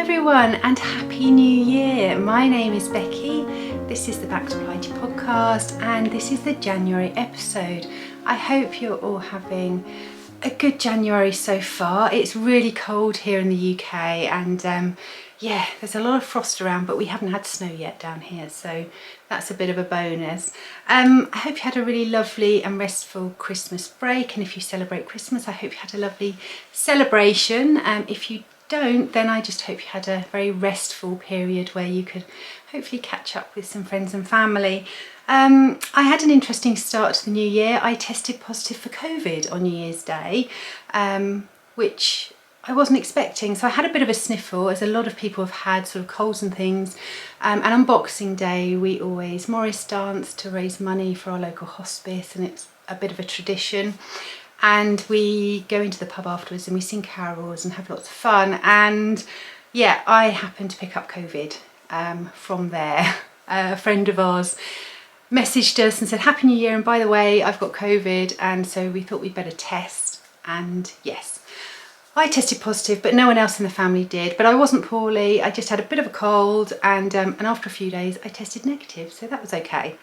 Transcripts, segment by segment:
everyone and Happy New Year! My name is Becky, this is the Back to Blighty podcast and this is the January episode. I hope you're all having a good January so far. It's really cold here in the UK and yeah, there's a lot of frost around, but we haven't had snow yet down here, so that's a bit of a bonus. I hope you had a really lovely and restful Christmas break, and if you celebrate Christmas, I hope you had a lovely celebration. If you don't, then I just hope you had a very restful period where you could hopefully catch up with some friends and family. I had an interesting start to the new year. I tested positive for COVID on New Year's Day, which I wasn't expecting. So I had a bit of a sniffle, as a lot of people have had sort of colds and things. And on Boxing Day, we always Morris dance to raise money for our local hospice, and it's a bit of a tradition. And we go into the pub afterwards and we sing carols and have lots of fun. And yeah, I happened to pick up COVID from there. A friend of ours messaged us and said, Happy New Year, and by the way, I've got COVID. And so we thought we'd better test. And yes, I tested positive, but no one else in the family did. But I wasn't poorly, I just had a bit of a cold, and after a few days I tested negative, so that was okay.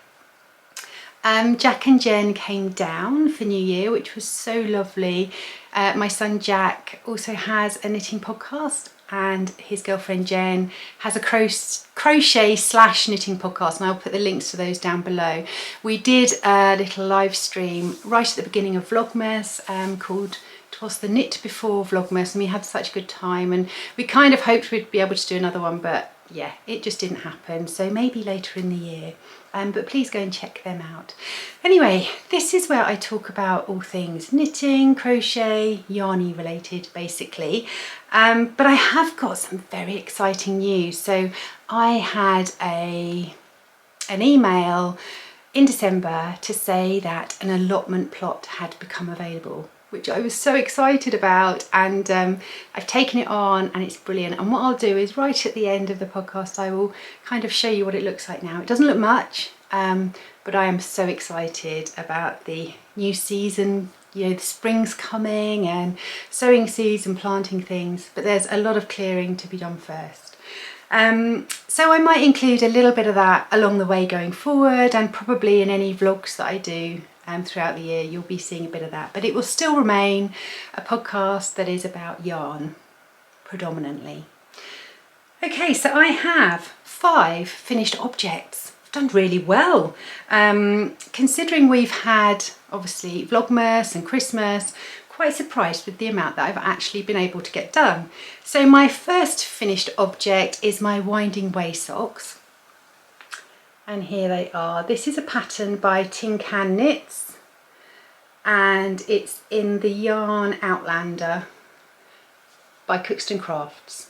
Jack and Jen came down for New Year, which was so lovely. My son Jack also has a knitting podcast, and his girlfriend Jen has a crochet / knitting podcast, and I'll put the links to those down below. We did a little live stream right at the beginning of Vlogmas called "'Twas the Knit Before Vlogmas," and we had such a good time, and we kind of hoped we'd be able to do another one, but yeah, it just didn't happen, so maybe later in the year. But please go and check them out. Anyway, this is where I talk about all things knitting, crochet, yarny related basically. But I have got some very exciting news. So I had an email in December to say that an allotment plot had become available, which I was so excited about, and I've taken it on and it's brilliant. And what I'll do is right at the end of the podcast I will kind of show you what it looks like now. It doesn't look much, but I am so excited about the new season. You know, the spring's coming and sowing seeds and planting things, but there's a lot of clearing to be done first. So I might include a little bit of that along the way going forward, and probably in any vlogs that I do throughout the year you'll be seeing a bit of that, but it will still remain a podcast that is about yarn predominantly. Okay, so I have 5 finished objects. I've done really well, considering we've had obviously Vlogmas and Christmas. Quite surprised with the amount that I've actually been able to get done. So my first finished object is my Winding Way socks. And here they are. This is a pattern by Tin Can Knits, and it's in the yarn Outlander by Cookson Crafts,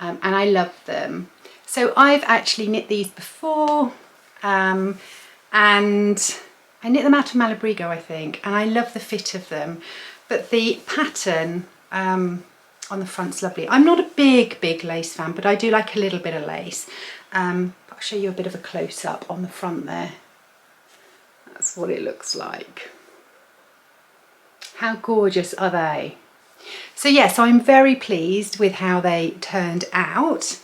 and I love them. So I've actually knit these before, and I knit them out of Malabrigo, I think, and I love the fit of them, but the pattern on the front's lovely. I'm not a big lace fan, but I do like a little bit of lace. I'll show you a bit of a close-up on the front there. That's what it looks like. How gorgeous are they? So yes, I'm very pleased with how they turned out,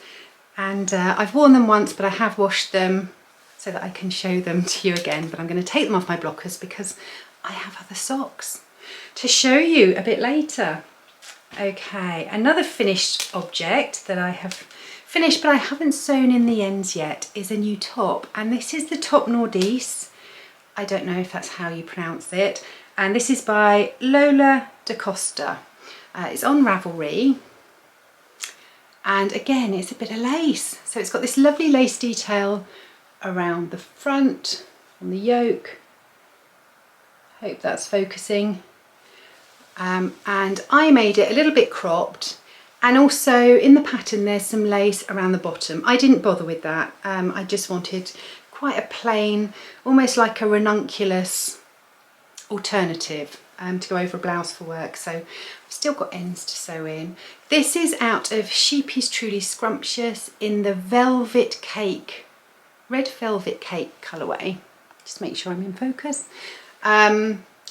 and I've worn them once, but I have washed them so that I can show them to you again, but I'm going to take them off my blockers because I have other socks to show you a bit later. Okay, another finished object that I have finished but I haven't sewn in the ends yet is a new top, and this is the top Nordes. I don't know if that's how you pronounce it, and this is by Lola Da Costa. It's on Ravelry, and again it's a bit of lace, so it's got this lovely lace detail around the front on the yoke. Hope that's focusing. And I made it a little bit cropped, and also in the pattern there's some lace around the bottom. I didn't bother with that. I just wanted quite a plain, almost like a ranunculus alternative to go over a blouse for work, so I've still got ends to sew in. This is out of Scheepjes Truly Scrumptious in the Velvet Cake, Red Velvet Cake colourway. Just make sure I'm in focus.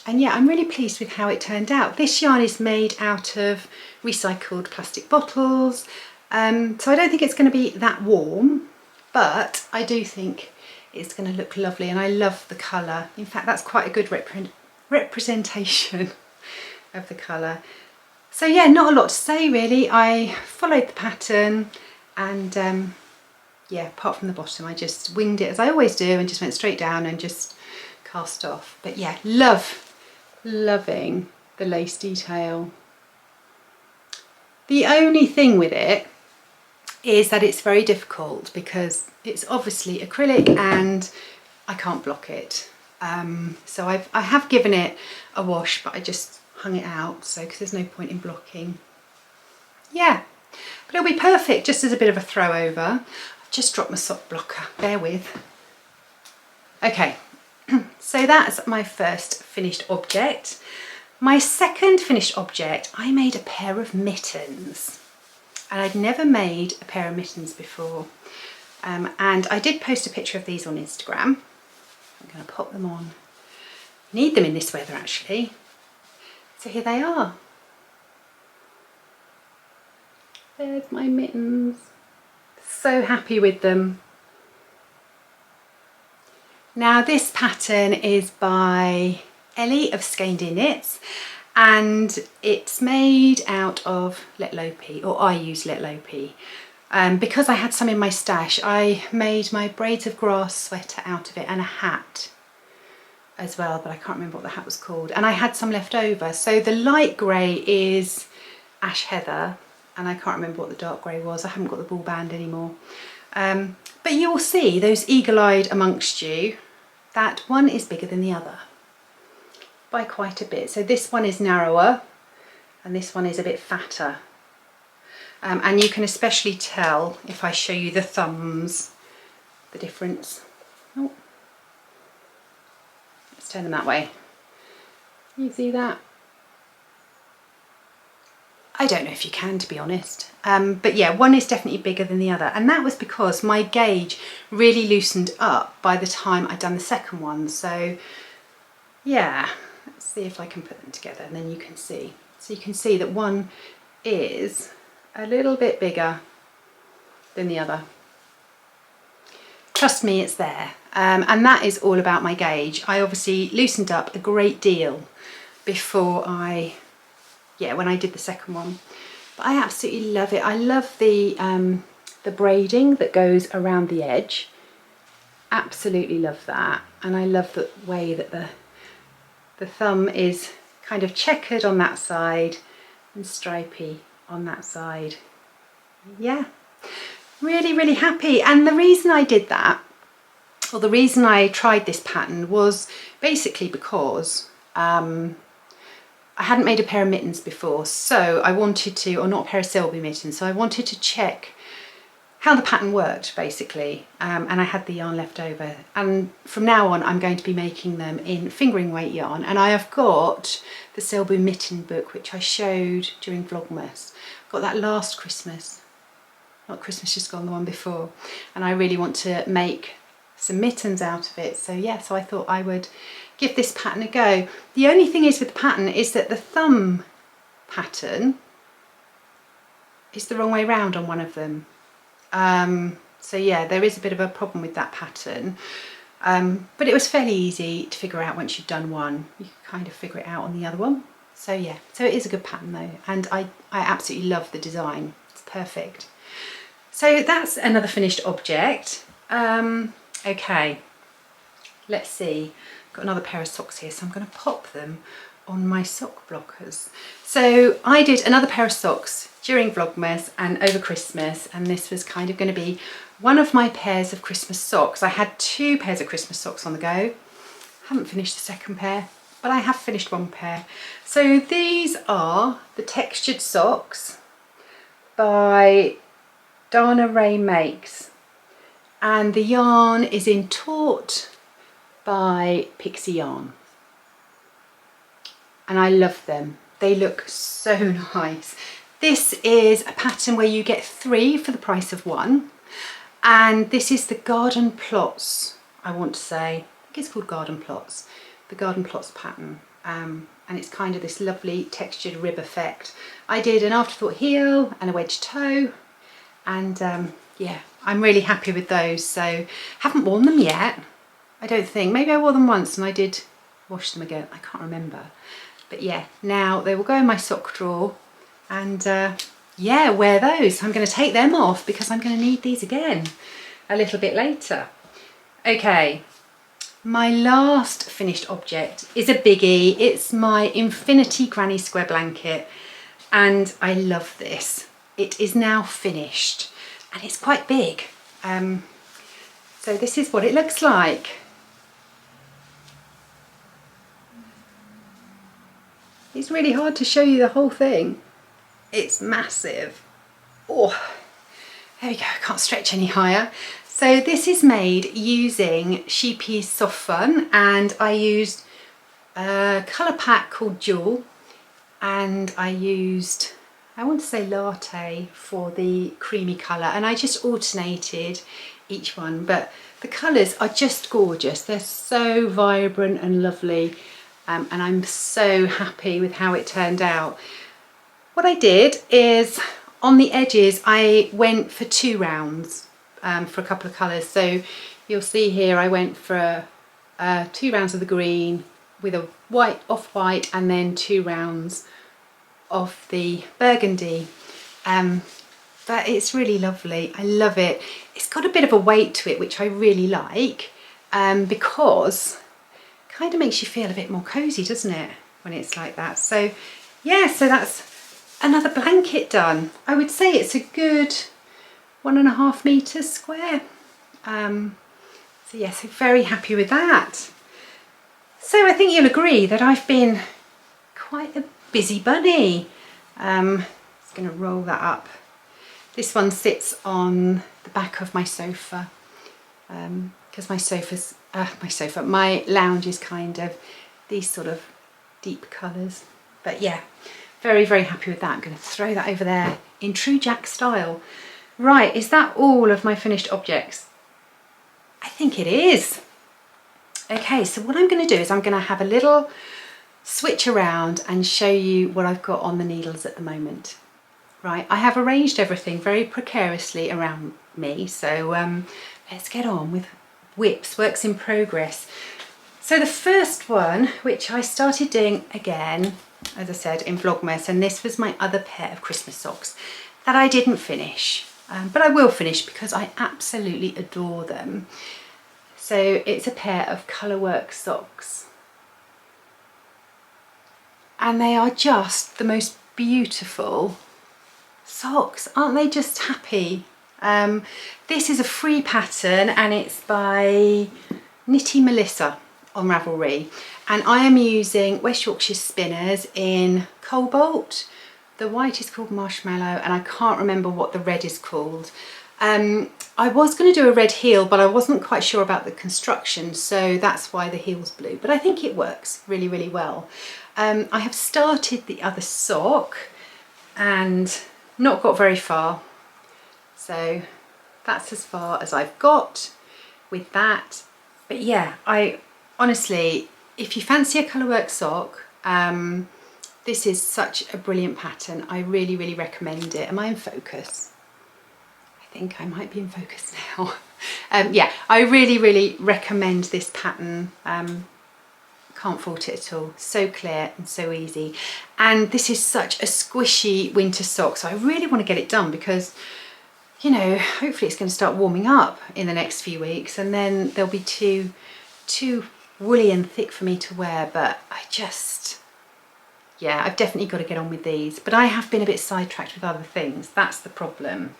yeah, I'm really pleased with how it turned out. This yarn is made out of recycled plastic bottles, so I don't think it's going to be that warm, but I do think it's going to look lovely, and I love the colour. In fact, that's quite a good representation of the colour. So yeah, not a lot to say really. I followed the pattern, and yeah, apart from the bottom, I just winged it as I always do and just went straight down and just cast off. But yeah, loving the lace detail. The only thing with it is that it's very difficult because it's obviously acrylic and I can't block it. So I have given it a wash, but I just hung it out, so because there's no point in blocking. Yeah, but it'll be perfect just as a bit of a throw over. I've just dropped my sock blocker, bear with. Okay, so that's my first finished object. My second finished object, I made a pair of mittens, and I'd never made a pair of mittens before. And I did post a picture of these on Instagram. I'm going to pop them on. Need them in this weather actually. So here they are. There's my mittens. So happy with them. Now this pattern is by Ellis of Scheepjes Knits, and it's made out of Letlopi, or I use Letlopi. Because I had some in my stash, I made my braids of grass sweater out of it and a hat as well, but I can't remember what the hat was called, and I had some left over. So the light grey is ash heather, and I can't remember what the dark grey was. I haven't got the ball band anymore. But you'll see, those eagle-eyed amongst you, that one is bigger than the other by quite a bit. So this one is narrower and this one is a bit fatter. And you can especially tell if I show you the thumbs, the difference. Oh. Let's turn them that way. You see that? I don't know if you can, to be honest. But yeah, one is definitely bigger than the other. And that was because my gauge really loosened up by the time I'd done the second one. So yeah, let's see if I can put them together and then you can see. So you can see that one is a little bit bigger than the other. Trust me, it's there. And that is all about my gauge. I obviously loosened up a great deal before when I did the second one. But I absolutely love it. I love the braiding that goes around the edge. Absolutely love that. And I love the way that the thumb is kind of checkered on that side and stripy on that side. Yeah, really happy. And the reason I did that, or the reason I tried this pattern, was basically because I hadn't made a pair of mittens before, so I wanted to, or not a pair of Selbu mittens, so I wanted to check how the pattern worked basically, and I had the yarn left over, and from now on I'm going to be making them in fingering weight yarn. And I have got the Selbu mitten book, which I showed during Vlogmas. Got that last Christmas, not Christmas just gone, the one before, and I really want to make some mittens out of it. So yeah, so I thought I would give this pattern a go. The only thing is with the pattern is that the thumb pattern is the wrong way round on one of them. So yeah, there is a bit of a problem with that pattern, but it was fairly easy to figure out once you've done one. You can kind of figure it out on the other one. So yeah, so it is a good pattern though, and I absolutely love the design. It's perfect. So that's another finished object. Okay, let's see. Got another pair of socks here, so I'm going to pop them on my sock blockers. So I did another pair of socks during Vlogmas and over Christmas, and this was kind of going to be one of my pairs of Christmas socks. I had two pairs of Christmas socks on the go. Haven't finished the second pair, but I have finished one pair. So these are the textured socks by Dana Ray Makes, and the yarn is in Torte by Pixie yarn, and I love them. They look so nice. This is a pattern where you get 3 for the price of 1, and this is the Garden Plots, I want to say. I think it's called Garden Plots, the Garden Plots pattern. and it's kind of this lovely textured rib effect. I did an afterthought heel and a wedge toe, and yeah, I'm really happy with those. So haven't worn them yet, I don't think. Maybe I wore them once and I did wash them again, I can't remember. But yeah, now they will go in my sock drawer, and yeah, wear those. I'm going to take them off because I'm going to need these again a little bit later. Okay, my last finished object is a biggie. It's my Infinity Granny Square blanket, and I love this. It is now finished and it's quite big. So this is what it looks like. It's really hard to show you the whole thing. It's massive. Oh, there we go, I can't stretch any higher. So this is made using Scheepjes Soft Fun, and I used a colour pack called Jewel, and I used, I want to say latte for the creamy colour, and I just alternated each one, but the colours are just gorgeous. They're so vibrant and lovely. And I'm so happy with how it turned out. What I did is, on the edges I went for 2 rounds for a couple of colours. So you'll see here I went for 2 rounds of the green with a white, off-white, and then 2 rounds of the burgundy. But it's really lovely, I love it. It's got a bit of a weight to it, which I really like, because kind of makes you feel a bit more cozy, doesn't it, when it's like that. So yeah, so that's another blanket done. I would say it's a good 1.5 meters square. So yeah, so very happy with that. So I think you'll agree that I've been quite a busy bunny. Just going to roll that up. This one sits on the back of my sofa, because my lounge is kind of these sort of deep colours. But yeah, very, very happy with that. I'm going to throw that over there in true Jack style. Right, is that all of my finished objects? I think it is. Okay, so what I'm going to do is I'm going to have a little switch around and show you what I've got on the needles at the moment. Right, I have arranged everything very precariously around me, so let's get on with whips, works in progress. So the first one, which I started doing again, as I said, in Vlogmas, and this was my other pair of Christmas socks that I didn't finish, but I will finish because I absolutely adore them. So it's a pair of Colourwork socks, and they are just the most beautiful socks. Aren't they just happy? This is a free pattern, and it's by Knitty Melissa on Ravelry, and I am using West Yorkshire spinners in Cobalt. The white is called Marshmallow, and I can't remember what the red is called. I was going to do a red heel, but I wasn't quite sure about the construction, so that's why the heel's blue, but I think it works really, really well. I have started the other sock and not got very far, so that's as far as I've got with that. But yeah, I honestly, if you fancy a Colourwork sock, this is such a brilliant pattern. I really, really recommend it. Am I in focus? I think I might be in focus now. Yeah, I really, really recommend this pattern. Can't fault it at all. So clear and so easy. And this is such a squishy winter sock, so I really want to get it done because, you know, hopefully it's going to start warming up in the next few weeks, and then they'll be too woolly and thick for me to wear. But I just, yeah, I've definitely got to get on with these. But I have been a bit sidetracked with other things. That's the problem.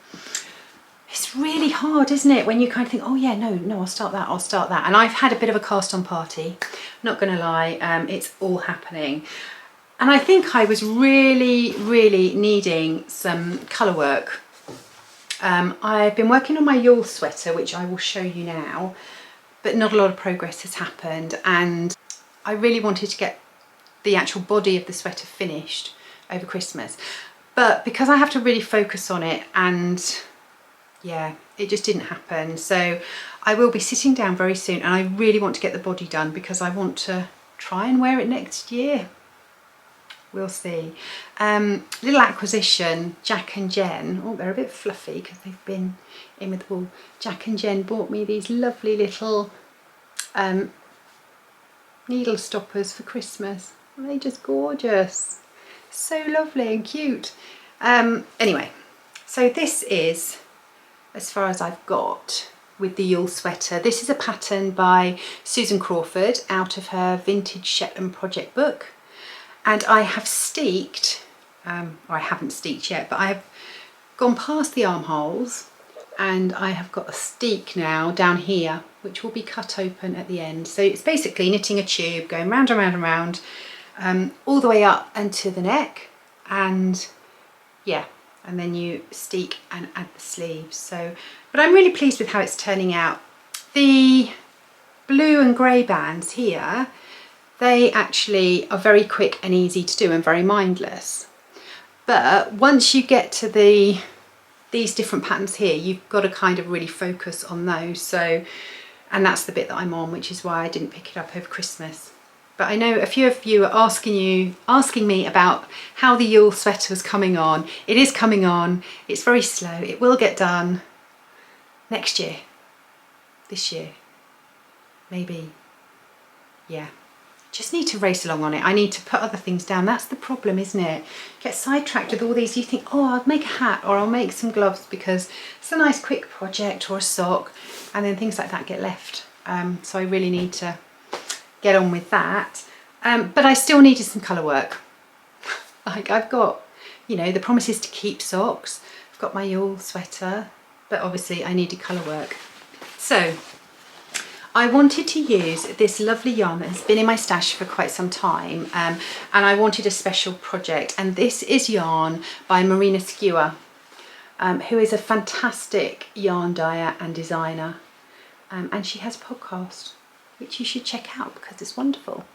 It's really hard, isn't it, when you kind of think, oh yeah, no, I'll start that. And I've had a bit of a cast on party, not gonna lie, it's all happening. And I think I was really, really needing some colour work. I've been working on my Yule Sweater, which I will show you now, but not a lot of progress has happened, and I really wanted to get the actual body of the sweater finished over Christmas. But because I have to really focus on it, and yeah, it just didn't happen. So I will be sitting down very soon, and I really want to get the body done because I want to try and wear it next year. We'll see. Little acquisition, Jack and Jen. Oh, they're a bit fluffy because they've been in with the wool. Jack and Jen bought me these lovely little needle stoppers for Christmas. Aren't they just gorgeous? So lovely and cute. Anyway, so this is as far as I've got with the Yule Sweater. This is a pattern by Susan Crawford out of her Vintage Shetland project book. And I have steeked, or I haven't steeked yet, but I have gone past the armholes and I have got a steek now down here, which will be cut open at the end. So it's basically knitting a tube, going round and round and round, all the way up and to the neck. And yeah, and then you steek and add the sleeves. So, but I'm really pleased with how it's turning out. The blue and grey bands here, they actually are very quick and easy to do and very mindless. But once you get to these different patterns here, you've got to kind of really focus on those. So, and that's the bit that I'm on, which is why I didn't pick it up over Christmas. But I know a few of you are asking me about how the Yule Sweater was coming on. It is coming on. It's very slow. It will get done next year, this year, maybe. Yeah. Just need to race along on it. I need to put other things down. That's the problem, isn't it? Get sidetracked with all these. You think, oh, I'll make a hat or I'll make some gloves because it's a nice quick project or a sock, and then things like that get left. So I really need to get on with that. But I still needed some colour work. Like I've got, you know, the promises to keep socks. I've got my Yule Sweater, but obviously I needed colour work. So I wanted to use this lovely yarn that has been in my stash for quite some time, and I wanted a special project, and this is yarn by Marina Skua, who is a fantastic yarn dyer and designer, and she has a podcast which you should check out because it's wonderful.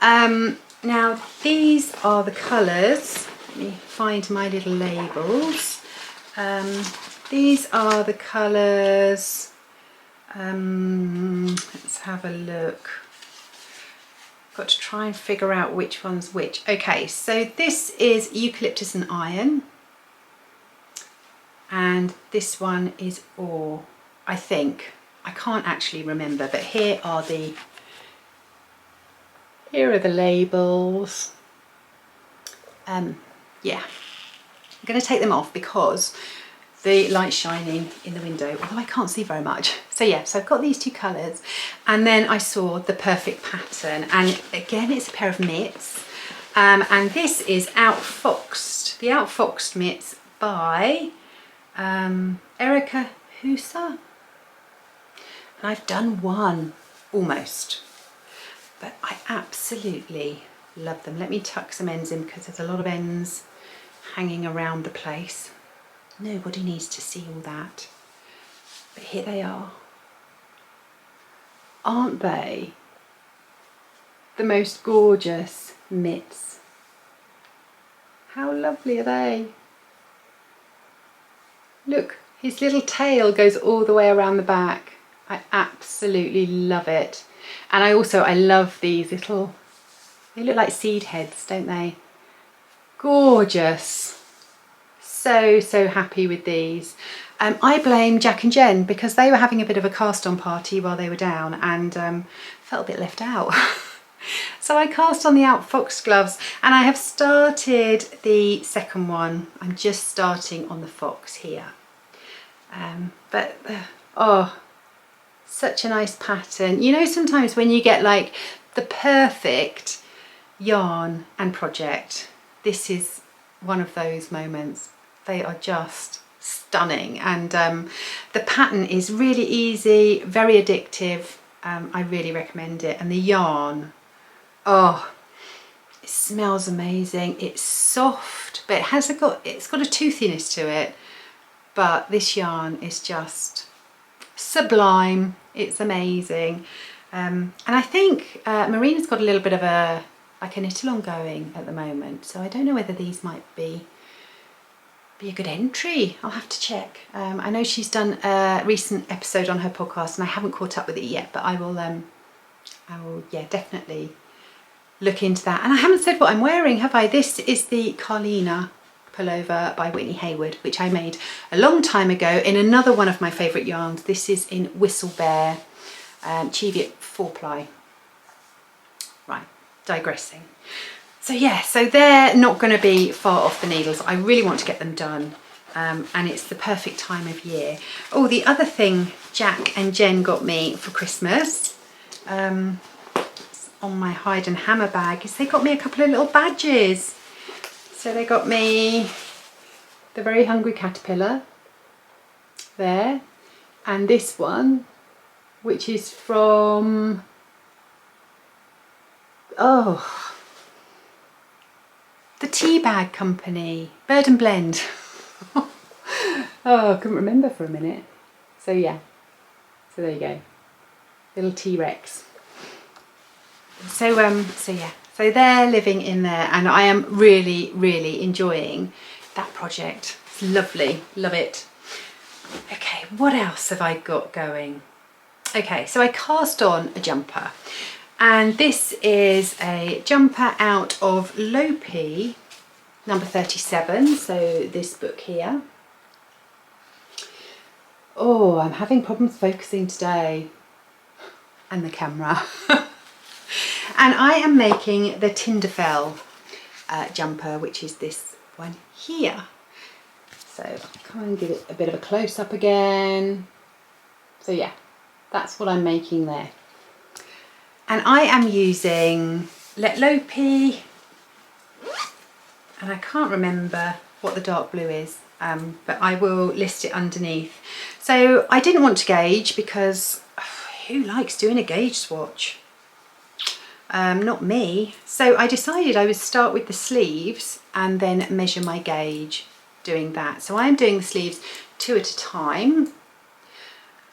Now these are the colours. Let me find my little labels. These are the colours. Let's have a look. Got to try and figure out which one's which. Okay, so this is Eucalyptus and Iron, and this one is Ore, I think. I can't actually remember, but here are the labels. Yeah, I'm going to take them off because the light's shining in the window, although I can't see very much. So yeah, so I've got these two colours, and then I saw the perfect pattern, and again it's a pair of mitts, and this is Outfoxed, the Outfoxed Mitts by Erica Husa. And I've done one almost, but I absolutely love them. Let me tuck some ends in because there's a lot of ends hanging around the place. Nobody needs to see all that, but here they are. Aren't they the most gorgeous mitts? How lovely are they? Look, his little tail goes all the way around the back. I absolutely love it. And I love these little, they look like seed heads, don't they? Gorgeous. So happy with these. I blame Jack and Jen because they were having a bit of a cast on party while they were down, and felt a bit left out. So I cast on the Outfoxed gloves, and I have started the second one. I'm just starting on the fox here. Oh, such a nice pattern. You know, sometimes when you get like the perfect yarn and project, this is one of those moments. They are just stunning, and the pattern is really easy, very addictive. I really recommend it. And the yarn, oh, it smells amazing. It's soft, but it's got a toothiness to it. But this yarn is just sublime. It's amazing. And I think Marina's got a little bit of a knit along going at the moment, so I don't know whether these might be a good entry. I'll have to check. I know she's done a recent episode on her podcast, and I haven't caught up with it yet, but I will yeah, definitely look into that. And I haven't said what I'm wearing, have I? This is the Carlina Pullover by Whitney Hayward, which I made a long time ago in another one of my favourite yarns. This is in Whistle Bear, Cheviot 4-ply. Right, digressing. So yeah, so they're not going to be far off the needles. I really want to get them done. And it's the perfect time of year. Oh, the other thing Jack and Jen got me for Christmas, on my hide and hammer bag, is they got me a couple of little badges. So they got me the Very Hungry Caterpillar there, and this one, which is from, oh, the tea bag company, Bird and Blend. Oh, I couldn't remember for a minute. So yeah, so there you go, little T-Rex. So yeah, so they're living in there, and I am really enjoying that project. It's lovely, love it. Okay, what else have I got going? Okay, so I cast on a jumper, and this is a jumper out of Letlopi number 37, so this book here. Oh, I'm having problems focusing today, and the camera. And I am making the Tinderfell jumper, which is this one here. So I'll come and give it a bit of a close-up again. So yeah, that's what I'm making there. And I am using Letlopi, and I can't remember what the dark blue is, but I will list it underneath. So I didn't want to gauge because who likes doing a gauge swatch? Not me. So I decided I would start with the sleeves and then measure my gauge doing that. So I am doing the sleeves 2 at a time.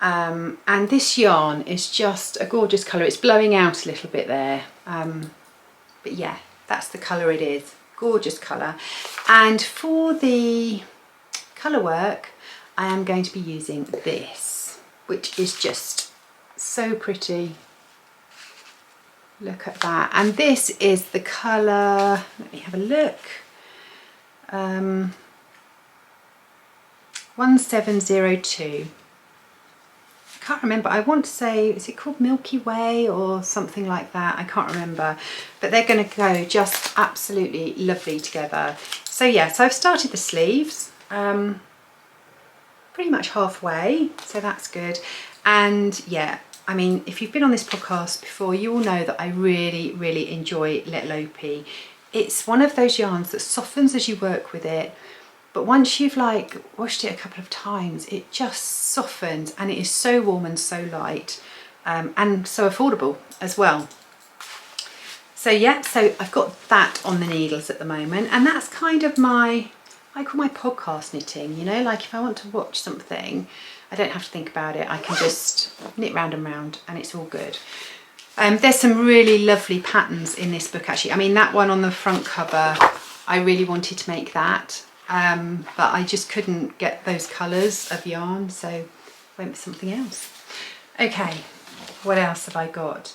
And this yarn is just a gorgeous colour. It's blowing out a little bit there. But yeah, that's the colour it is. Gorgeous colour. And for the colour work, I am going to be using this, which is just so pretty. Look at that. And this is the colour, let me have a look, 1702. I can't remember, I want to say, is it called Milky Way or something like that? I can't remember, but they're going to go just absolutely lovely together. So yeah, so I've started the sleeves, pretty much halfway, so that's good. And yeah, I mean, if you've been on this podcast before, you will know that I really enjoy Letlopi. It's one of those yarns that softens as you work with it, but once you've like washed it a couple of times, it just softens, and it is so warm and so light, and so affordable as well. So yeah, so I've got that on the needles at the moment, and that's kind of my, I call my podcast knitting, you know, like if I want to watch something, I don't have to think about it. I can just knit round and round, and it's all good. There's some really lovely patterns in this book actually. I mean, that one on the front cover, I really wanted to make that, but I just couldn't get those colours of yarn, so I went with something else. Okay, what else have I got?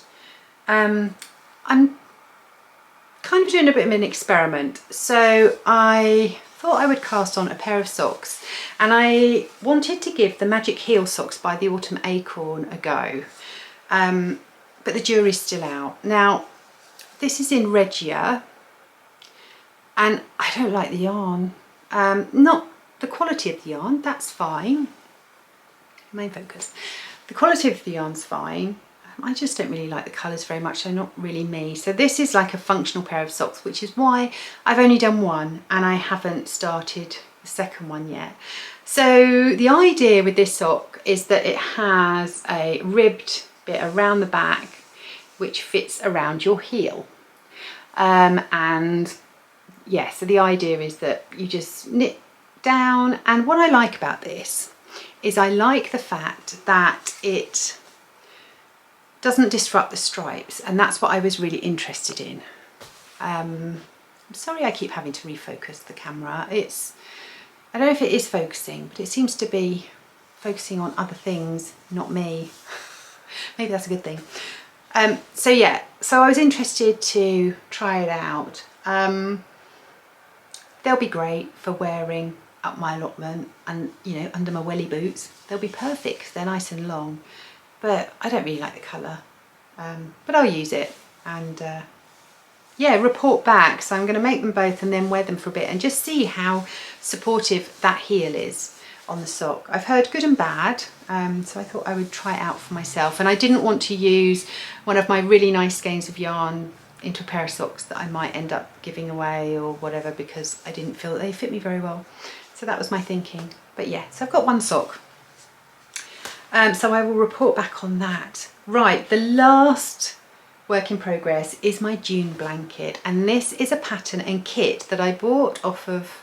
I'm kind of doing a bit of an experiment. So I thought I would cast on a pair of socks, and I wanted to give the Magic Heel socks by the Autumn Acorn a go, but the jury's still out. Now this is in Regia, and I don't like the yarn, not the quality of the yarn, that's fine, main focus, the quality of the yarn's fine. I just don't really like the colours very much, they're not really me. So this is like a functional pair of socks, which is why I've only done one and I haven't started the second one yet. So the idea with this sock is that it has a ribbed bit around the back which fits around your heel. And yeah, so the idea is that you just knit down, and what I like about this is I like the fact that it doesn't disrupt the stripes, and that's what I was really interested in. I'm sorry I keep having to refocus the camera. I don't know if it is focusing, but it seems to be focusing on other things, not me. Maybe that's a good thing. So yeah, so I was interested to try it out. They'll be great for wearing up my allotment and, you know, under my welly boots. They'll be perfect 'cause they're nice and long, but I don't really like the colour. But I'll use it and yeah, report back. So I'm going to make them both and then wear them for a bit and just see how supportive that heel is on the sock. I've heard good and bad, so I thought I would try it out for myself, and I didn't want to use one of my really nice skeins of yarn into a pair of socks that I might end up giving away or whatever, because I didn't feel that they fit me very well. So that was my thinking. But yeah, so I've got one sock, so I will report back on that. Right, the last work in progress is my June blanket, and this is a pattern and kit that I bought off of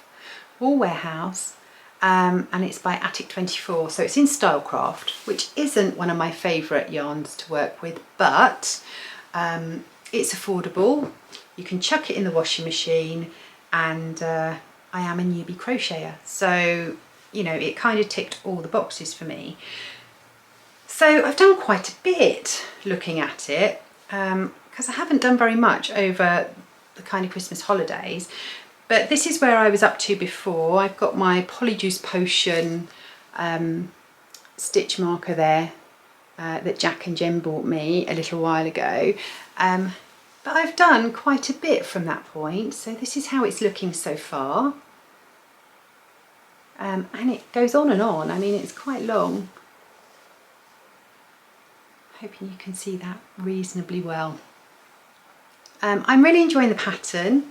Wool Warehouse. And it's by Attic 24, so it's in Stylecraft, which isn't one of my favourite yarns to work with, but it's affordable. You can chuck it in the washing machine, and I am a newbie crocheter, so you know, it kind of ticked all the boxes for me. So I've done quite a bit looking at it, because I haven't done very much over the kind of Christmas holidays. But this is where I was up to before. I've got my Polyjuice Potion stitch marker there that Jack and Jen bought me a little while ago. But I've done quite a bit from that point. So this is how it's looking so far. And it goes on and on. I mean, it's quite long. Hoping you can see that reasonably well. I'm really enjoying the pattern.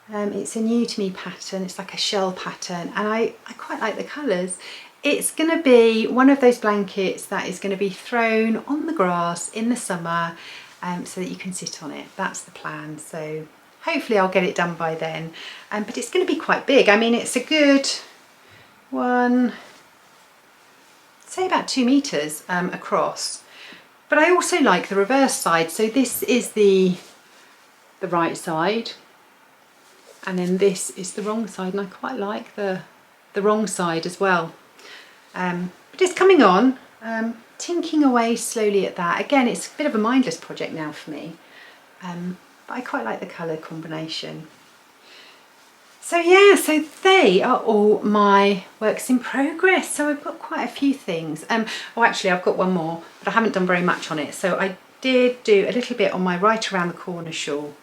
It's a new to me pattern. It's like a shell pattern, and I quite like the colours. It's going to be one of those blankets that is going to be thrown on the grass in the summer, so that you can sit on it. That's the plan. So hopefully I'll get it done by then. But it's going to be quite big. I mean, it's a good one, say about 2 meters across. But I also like the reverse side. So this is the right side. And then this is the wrong side, and I quite like the wrong side as well. But it's coming on, tinking away slowly at that. Again, it's a bit of a mindless project now for me, but I quite like the colour combination. So yeah, so they are all my works in progress. So I've got quite a few things. Oh, actually, I've got one more, but I haven't done very much on it. So I did do a little bit on my Right Around the Corner shawl.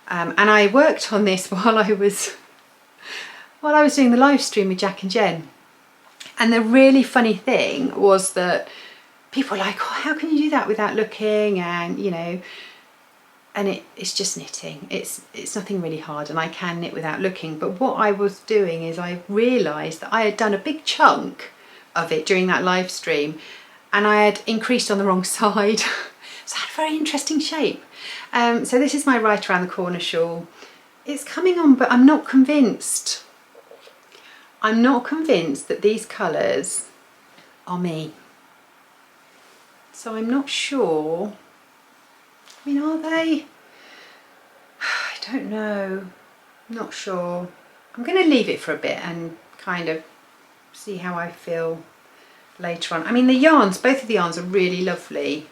And I worked on this while I was doing the live stream with Jack and Jen. And the really funny thing was that people were like, oh, how can you do that without looking? And you know, and it's just knitting. It's nothing really hard, and I can knit without looking. But what I was doing is I realised that I had done a big chunk of it during that live stream, and I had increased on the wrong side. So it had a very interesting shape. So this is my Right Around the Corner shawl. It's coming on, but I'm not convinced. I'm not convinced that these colours are me. So I'm not sure. I mean, are they? I don't know. I'm not sure. I'm going to leave it for a bit and kind of see how I feel later on. I mean, the yarns, both of the yarns are really lovely.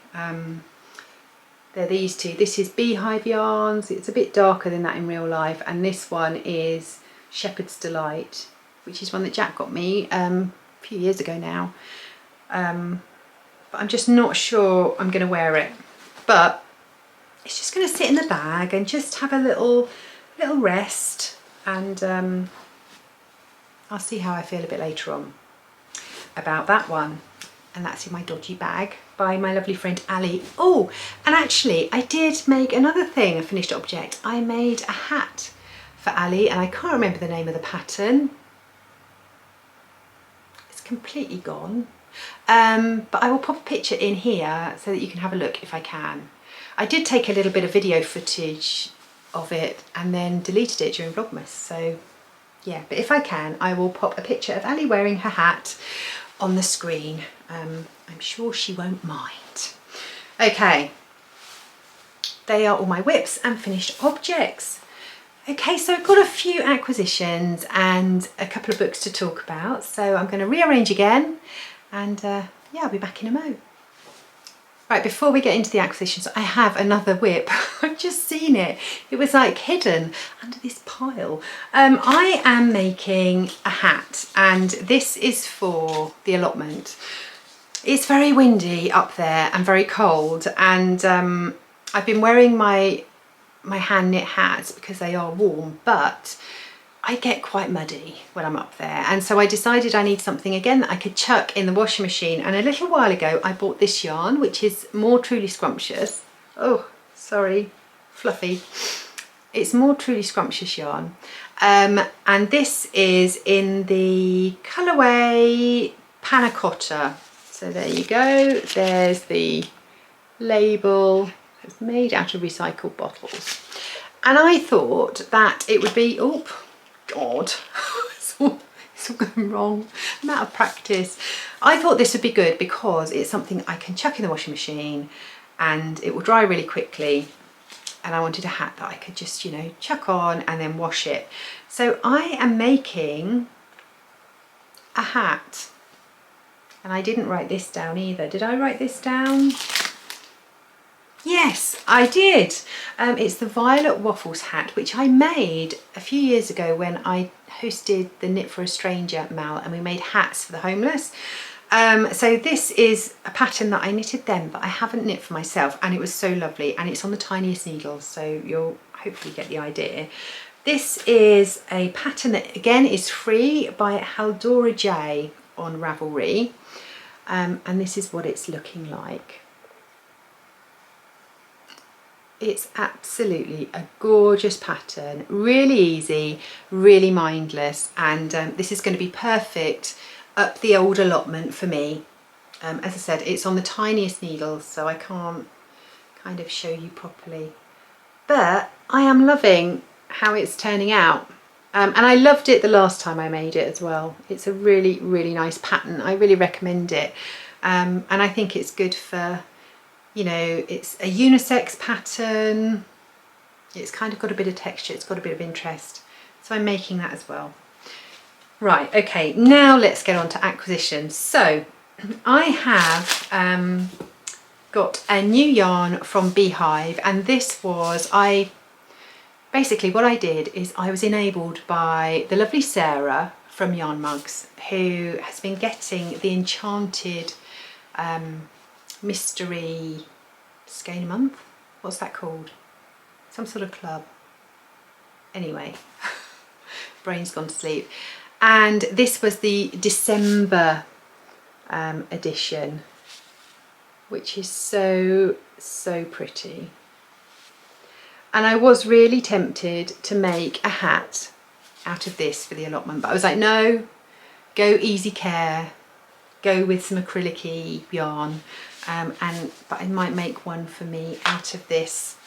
They're these two. This is Beehive yarns. It's a bit darker than that in real life. And this one is Shepherd's Delight, which is one that Jack got me a few years ago now. But I'm just not sure I'm going to wear it. But it's just going to sit in the bag and just have a little rest. And I'll see how I feel a bit later on about that one. And that's in my dodgy bag by my lovely friend Ali. Oh, and actually I did make another thing, a finished object. I made a hat for Ali, and I can't remember the name of the pattern. It's completely gone. But I will pop a picture in here so that you can have a look if I can. I did take a little bit of video footage of it and then deleted it during Vlogmas. So yeah, but if I can, I will pop a picture of Ali wearing her hat on the screen. I'm sure she won't mind. Okay, they are all my whips and finished objects. Okay, so I've got a few acquisitions and a couple of books to talk about, so I'm going to rearrange again, and yeah, I'll be back in a mo. Right, before we get into the acquisitions, I have another whip. I've just seen it. It was like hidden under this pile. I am making a hat, and this is for the allotment. It's very windy up there and very cold, and I've been wearing my hand knit hats because they are warm, but I get quite muddy when I'm up there, and so I decided I need something again that I could chuck in the washing machine. And a little while ago I bought this yarn, which is More Truly Scrumptious. Oh, sorry, fluffy. It's More Truly Scrumptious yarn, and this is in the colourway Panna Cotta. So there you go, there's the label. It's made out of recycled bottles, and I thought that it would be, oh God, it's all going wrong. I'm out of practice. I thought this would be good because it's something I can chuck in the washing machine and it will dry really quickly, and I wanted a hat that I could just, you know, chuck on and then wash it. So I am making a hat, and I didn't write this down either. Did I write this down? Yes, I did. It's the Violet Waffles hat, which I made a few years ago when I hosted the Knit for a Stranger Mal, and we made hats for the homeless. So this is a pattern that I knitted then, but I haven't knit for myself, and it was so lovely, and it's on the tiniest needles, so you'll hopefully get the idea. This is a pattern that again is free by Haldora J on Ravelry, and this is what it's looking like. It's absolutely a gorgeous pattern, really easy, really mindless, and this is going to be perfect up the old allotment for me. As I said, it's on the tiniest needles, so I can't kind of show you properly, but I am loving how it's turning out, and I loved it the last time I made it as well. It's a really, really nice pattern. I really recommend it, and I think it's good for, you know, it's a unisex pattern. It's kind of got a bit of texture, it's got a bit of interest. So I'm making that as well. Right, okay, now let's get on to acquisitions. So I have got a new yarn from Beehive, and this was, basically what I did is I was enabled by the lovely Sarah from Yarn Mugs, who has been getting the Enchanted mystery skein a month. What's that called? Some sort of club. Anyway, brain's gone to sleep. And this was the December edition, which is so, so pretty. And I was really tempted to make a hat out of this for the allotment, but I was like, no, go easy care, go with some acrylic-y yarn, but I might make one for me out of this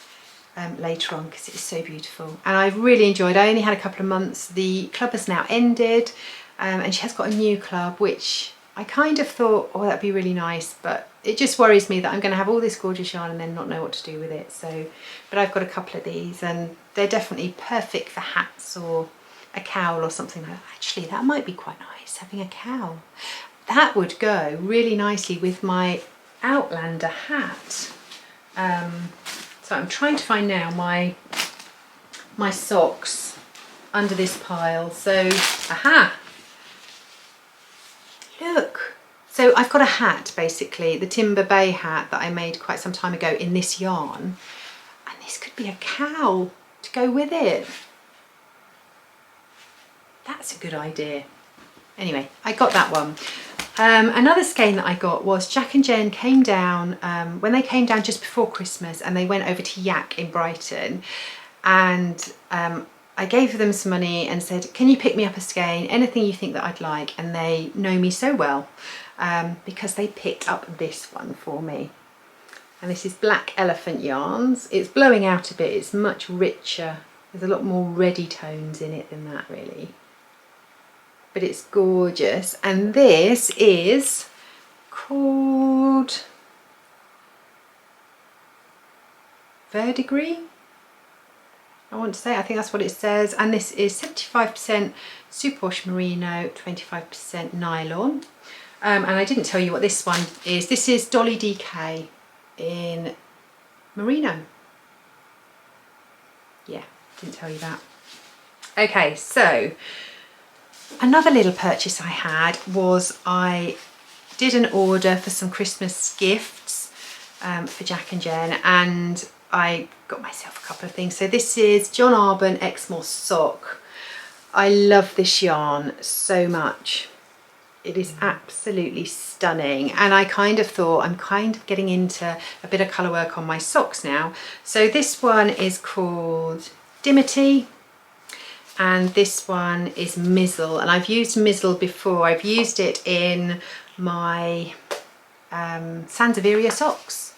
later on because it's so beautiful, and I've really enjoyed. I only had a couple of months. The club has now ended, and she has got a new club, which I kind of thought, oh, that'd be really nice, but it just worries me that I'm going to have all this gorgeous yarn and then not know what to do with it. So, but I've got a couple of these, and they're definitely perfect for hats or a cowl or something like that. Actually, that might be quite nice, having a cowl. That would go really nicely with my Outlander hat. So I'm trying to find now my socks under this pile. So, aha! Look! So I've got a hat, basically, the Timber Bay hat that I made quite some time ago in this yarn. And this could be a cowl to go with it. That's a good idea. Anyway, I got that one. Another skein that I got was Jack and Jen came down, when they came down just before Christmas, and they went over to Yak in Brighton, and I gave them some money and said, can you pick me up a skein, anything you think that I'd like? And they know me so well because they picked up this one for me. And this is Black Elephant Yarns. It's blowing out a bit, it's much richer. There's a lot more reddy tones in it than that, really. But it's gorgeous, and this is called Verdigris, I want to say. I think that's what it says, and this is 75% superwash merino, 25% nylon, and I didn't tell you what this one is. This is Dolly DK, in Merino. Yeah, didn't tell you that. Okay, so another little purchase I had was I did an order for some Christmas gifts for Jack and Jen, and I got myself a couple of things. So this is John Arbon Exmoor sock. I love this yarn so much. It is absolutely stunning, and I kind of thought I'm kind of getting into a bit of colour work on my socks now. So this one is called Dimity, and this one is Mizzle, and I've used Mizzle before. I've used it in my Sansevieria socks,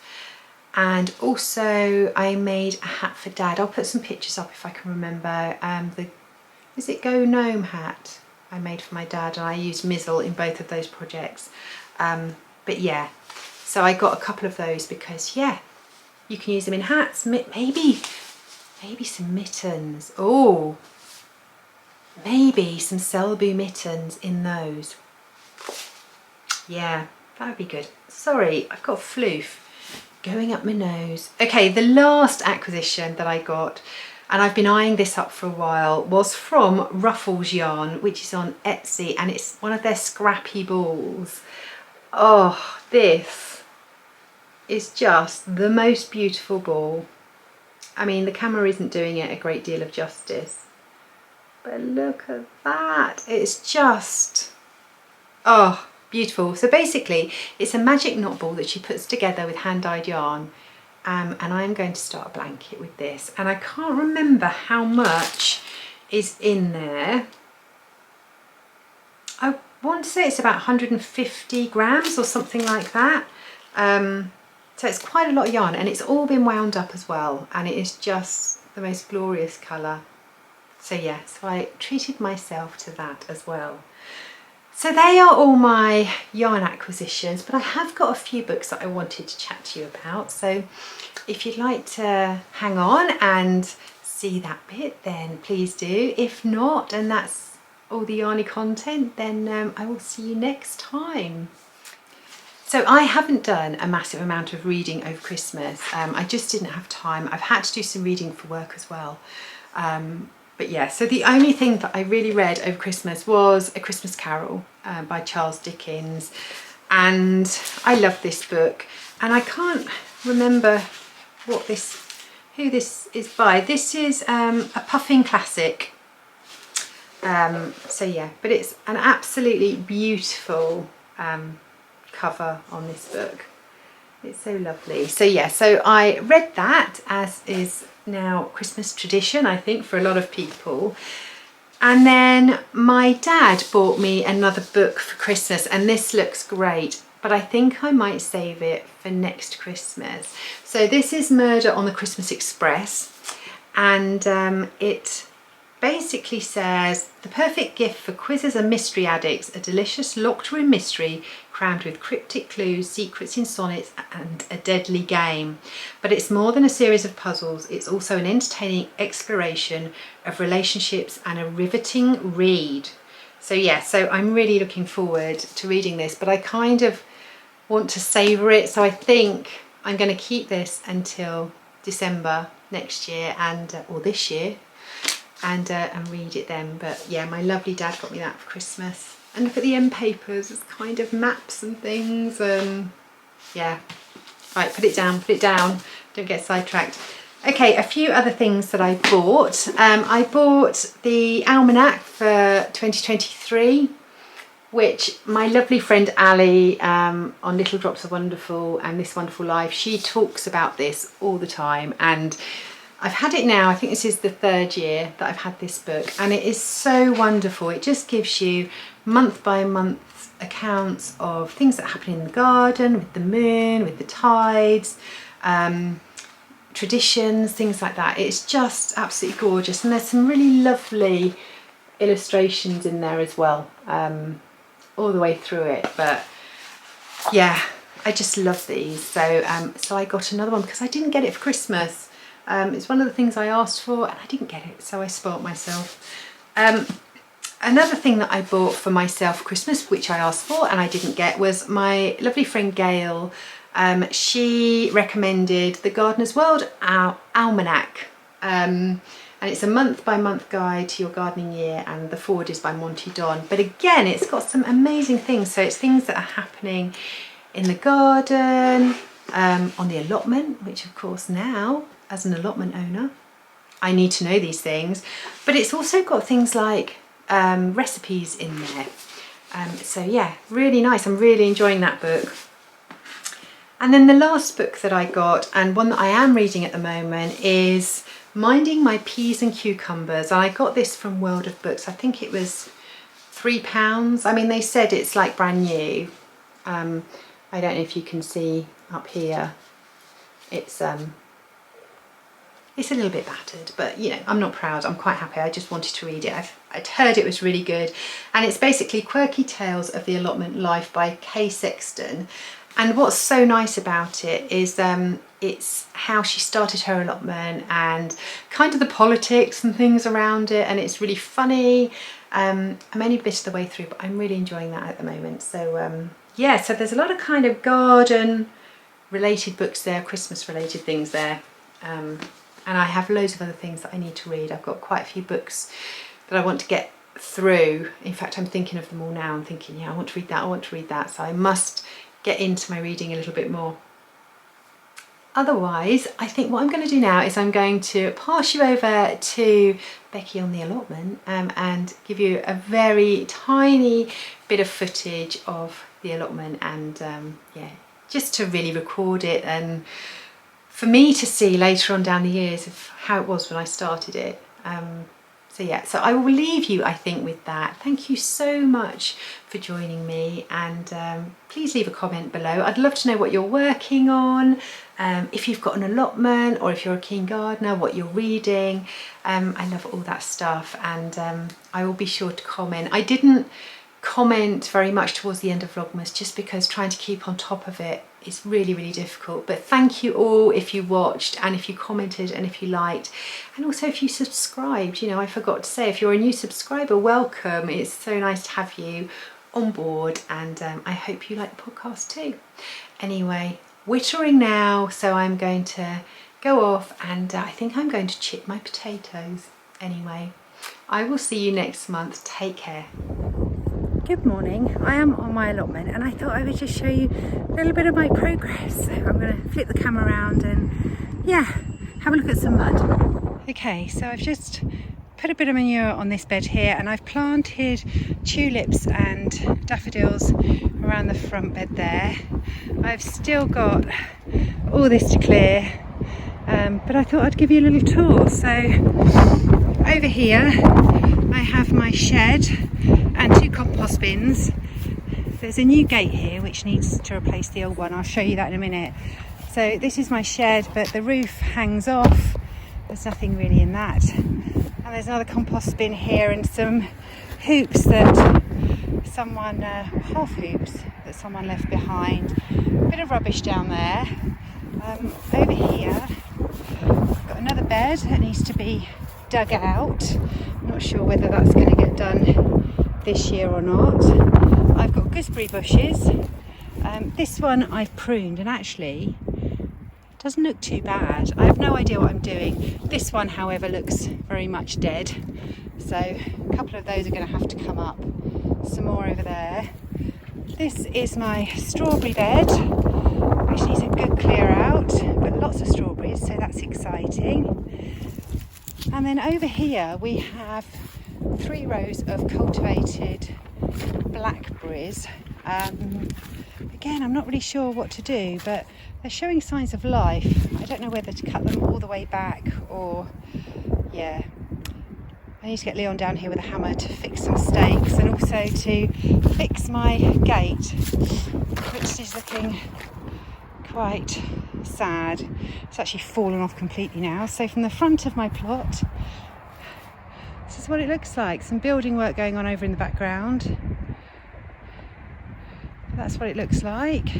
and also I made a hat for Dad. I'll put some pictures up if I can remember. Is it Go Gnome hat I made for my dad, and I used Mizzle in both of those projects. But yeah, so I got a couple of those because yeah, you can use them in hats, maybe some mittens. Oh, maybe some Selbu mittens in those. Yeah, that would be good. Sorry, I've got a floof going up my nose. Okay, the last acquisition that I got, and I've been eyeing this up for a while, was from Ruffles Yarn, which is on Etsy, and it's one of their scrappy balls. Oh, this is just the most beautiful ball. I mean, the camera isn't doing it a great deal of justice, but look at that. It's just, oh, beautiful. So basically, it's a magic knot ball that she puts together with hand-dyed yarn. And I'm going to start a blanket with this, and I can't remember how much is in there. I want to say it's about 150 grams or something like that. So it's quite a lot of yarn, and it's all been wound up as well, and it is just the most glorious colour. So yeah, so I treated myself to that as well. So they are all my yarn acquisitions, but I have got a few books that I wanted to chat to you about. So if you'd like to hang on and see that bit, then please do. If not, and that's all the yarny content, then I will see you next time. So I haven't done a massive amount of reading over Christmas. I just didn't have time. I've had to do some reading for work as well. But yeah, so the only thing that I really read over Christmas was A Christmas Carol by Charles Dickens. And I love this book. And I can't remember who this is by. This is a Puffing classic. So yeah, but it's an absolutely beautiful cover on this book. It's so lovely. So yeah, so I read that, as is now Christmas tradition, I think, for a lot of people. And then my dad bought me another book for Christmas, and this looks great, but I think I might save it for next Christmas. So this is Murder on the Christmas Express, and it basically says, the perfect gift for quizzes and mystery addicts, a delicious locked room mystery crammed with cryptic clues, secrets in sonnets and a deadly game. But it's more than a series of puzzles, it's also an entertaining exploration of relationships and a riveting read. So yeah, so I'm really looking forward to reading this, but I kind of want to savour it, so I think I'm going to keep this until December next year, and or this year, and read it then. But yeah, my lovely dad got me that for Christmas. And look at the end papers, it's kind of maps and things. Yeah, right, put it down, don't get sidetracked. Okay, a few other things that I bought. I bought the almanac for 2023, which my lovely friend Ali on Little Drops of Wonderful and This Wonderful Life, she talks about this all the time, and I've had it now, I think this is the 3rd year that I've had this book, and it is so wonderful. It just gives you month by month accounts of things that happen in the garden, with the moon, with the tides, traditions, things like that. It's just absolutely gorgeous, and there's some really lovely illustrations in there as well, all the way through it. But yeah, I just love these. So so I got another one because I didn't get it for Christmas. It's one of the things I asked for and I didn't get it, so I spoilt myself. Another thing that I bought for myself for Christmas, which I asked for and I didn't get, was my lovely friend Gail She recommended the Gardener's World Almanac, and it's a month-by-month guide to your gardening year, and the forward is by Monty Don. But again, it's got some amazing things. So it's things that are happening in the garden, on the allotment, which of course now, as an allotment owner, I need to know these things. But it's also got things like recipes in there. So yeah, really nice. I'm really enjoying that book. And then the last book that I got, and one that I am reading at the moment, is Minding My Peas and Cucumbers. And I got this from World of Books. I think it was £3. I mean, they said it's like brand new. I don't know if you can see up here. It's a little bit battered, but you know, I'm not proud. I'm quite happy. I just wanted to read it. I'd heard it was really good. And it's basically Quirky Tales of the Allotment Life by Kay Sexton. And what's so nice about it is it's how she started her allotment and kind of the politics and things around it, and it's really funny. I'm only a bit of the way through, but I'm really enjoying that at the moment. So yeah, so there's a lot of kind of garden related books there, Christmas related things there, and I have loads of other things that I need to read. I've got quite a few books that I want to get through. In fact, I'm thinking of them all now. I'm thinking, yeah, I want to read that, I want to read that. So I must get into my reading a little bit more. Otherwise, I think what I'm going to do now is I'm going to pass you over to Becky on the allotment, and give you a very tiny bit of footage of the allotment, and yeah, just to really record it and for me to see later on down the years of how it was when I started it. So yeah, so I will leave you, I think, with that. Thank you so much for joining me, and please leave a comment below. I'd love to know what you're working on, if you've got an allotment, or if you're a keen gardener, what you're reading. I love all that stuff, and I will be sure to comment. I didn't comment very much towards the end of Vlogmas just because trying to keep on top of it is really, really difficult. But thank you all if you watched, and if you commented, and if you liked, and also if you subscribed. You know, I forgot to say, if you're a new subscriber, welcome. It's so nice to have you on board, and I hope you like the podcast too. Anyway, wittering now, so I'm going to go off, and I think I'm going to chip my potatoes. Anyway, I will see you next month. Take care. Good morning. I am on my allotment, and I thought I would just show you a little bit of my progress. So I'm going to flip the camera around and yeah, have a look at some mud. Okay, so I've just put a bit of manure on this bed here, and I've planted tulips and daffodils around the front bed there. I've still got all this to clear, but I thought I'd give you a little tour. So over here I have my shed and 2 compost bins. There's a new gate here which needs to replace the old one. I'll show you that in a minute. So this is my shed, but the roof hangs off. There's nothing really in that. And there's another compost bin here, and some hoops that someone, half hoops that someone left behind. A bit of rubbish down there. Over here I've got another bed that needs to be dug out. I'm not sure whether that's going to get done this year or not. I've got gooseberry bushes. This one I've pruned, and actually it doesn't look too bad. I have no idea what I'm doing. This one, however, looks very much dead, so a couple of those are going to have to come up. Some more over there. This is my strawberry bed, which needs a good clear out, but lots of strawberries, so that's exciting. And then over here we have 3 rows of cultivated blackberries. Again, I'm not really sure what to do, but they're showing signs of life. I don't know whether to cut them all the way back, or yeah, I need to get Leon down here with a hammer to fix some stakes, and also to fix my gate, which is looking quite sad. It's actually fallen off completely now. So from the front of my plot, this is what it looks like. Some building work going on over in the background. That's what it looks like.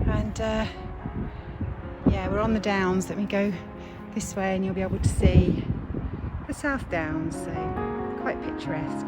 And yeah, we're on the downs. Let me go this way and you'll be able to see the South Downs, so quite picturesque.